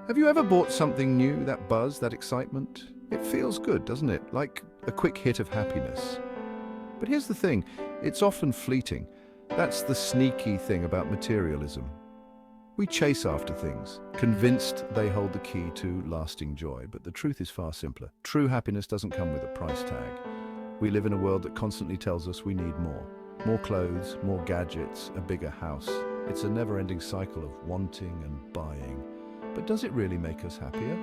Have you ever bought something new, that buzz, that excitement? It feels good, doesn't it? Like a quick hit of happiness. But here's the thing, it's often fleeting. That's the sneaky thing about materialism. We chase after things, convinced they hold the key to lasting joy, but the truth is far simpler. True happiness doesn't come with a price tag. We live in a world that constantly tells us we need more. More clothes, more gadgets, a bigger house. It's a never-ending cycle of wanting and buying. But does it really make us happier?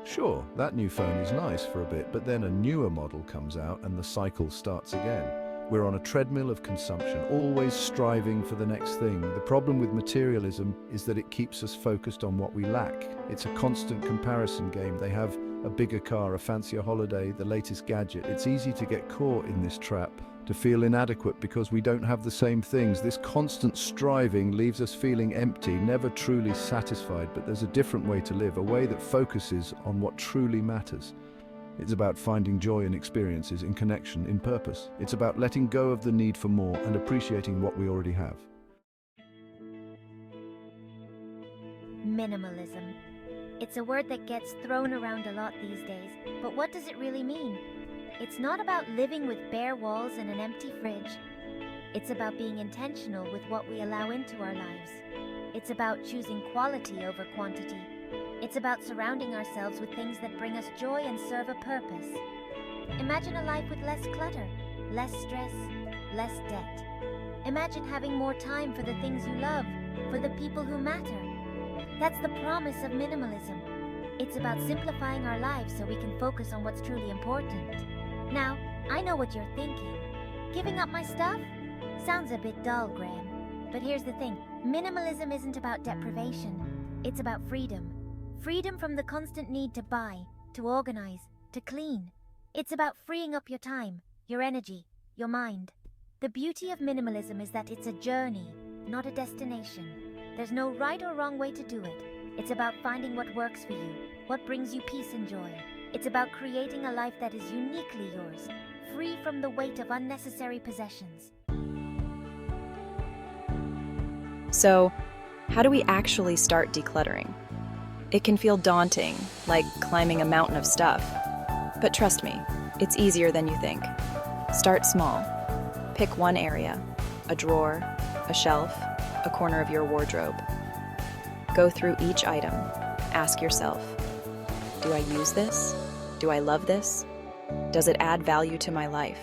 Sure, that new phone is nice for a bit, but then a newer model comes out and the cycle starts again. We're on a treadmill of consumption, always striving for the next thing. The problem with materialism is that it keeps us focused on what we lack. It's a constant comparison game. They have a bigger car, a fancier holiday, the latest gadget. It's easy to get caught in this trap, to feel inadequate because we don't have the same things. This constant striving leaves us feeling empty, never truly satisfied, but there's a different way to live, a way that focuses on what truly matters. It's about finding joy in experiences, in connection, in purpose. It's about letting go of the need for more and appreciating what we already have. Minimalism. It's a word that gets thrown around a lot these days, but what does it really mean? It's not about living with bare walls and an empty fridge. It's about being intentional with what we allow into our lives. It's about choosing quality over quantity. It's about surrounding ourselves with things that bring us joy and serve a purpose. Imagine a life with less clutter, less stress, less debt. Imagine having more time for the things you love, for the people who matter. That's the promise of minimalism. It's about simplifying our lives so we can focus on what's truly important. Now, I know what you're thinking. Giving up my stuff? Sounds a bit dull, Graham. But here's the thing, minimalism isn't about deprivation. It's about freedom. Freedom from the constant need to buy, to organize, to clean. It's about freeing up your time, your energy, your mind. The beauty of minimalism is that it's a journey, not a destination. There's no right or wrong way to do it. It's about finding what works for you, what brings you peace and joy. It's about creating a life that is uniquely yours, free from the weight of unnecessary possessions. So, how do we actually start decluttering? It can feel daunting, like climbing a mountain of stuff. But trust me, it's easier than you think. Start small. Pick one area, a drawer, a shelf, a corner of your wardrobe. Go through each item. Ask yourself, do I use this? Do I love this? Does it add value to my life?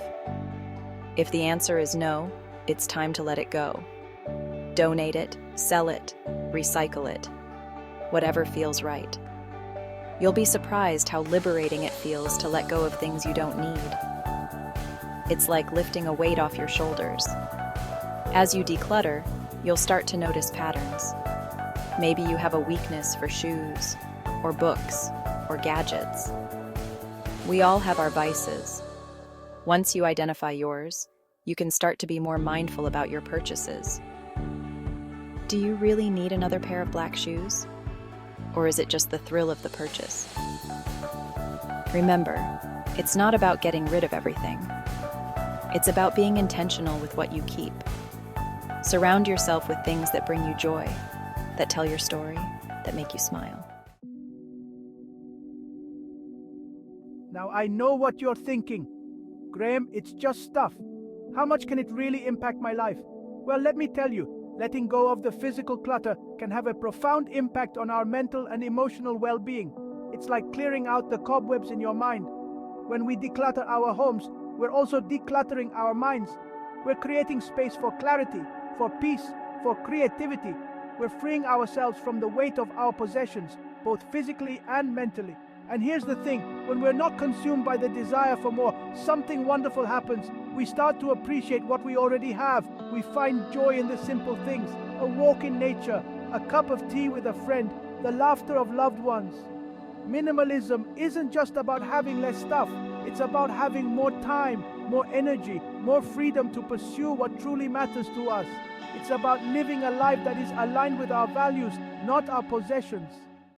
If the answer is no, it's time to let it go. Donate it, sell it, recycle it. Whatever feels right. You'll be surprised how liberating it feels to let go of things you don't need. It's like lifting a weight off your shoulders. As you declutter, you'll start to notice patterns. Maybe you have a weakness for shoes, or books, or gadgets. We all have our vices. Once you identify yours, you can start to be more mindful about your purchases. Do you really need another pair of black shoes? Or is it just the thrill of the purchase? Remember, it's not about getting rid of everything. It's about being intentional with what you keep. Surround yourself with things that bring you joy, that tell your story, that make you smile. Now I know what you're thinking. Graham, it's just stuff. How much can it really impact my life? Well, let me tell you. Letting go of the physical clutter can have a profound impact on our mental and emotional well-being. It's like clearing out the cobwebs in your mind. When we declutter our homes, we're also decluttering our minds. We're creating space for clarity, for peace, for creativity. We're freeing ourselves from the weight of our possessions, both physically and mentally. And here's the thing, when we're not consumed by the desire for more, something wonderful happens. We start to appreciate what we already have. We find joy in the simple things, a walk in nature, a cup of tea with a friend, the laughter of loved ones. Minimalism isn't just about having less stuff. It's about having more time, more energy, more freedom to pursue what truly matters to us. It's about living a life that is aligned with our values, not our possessions.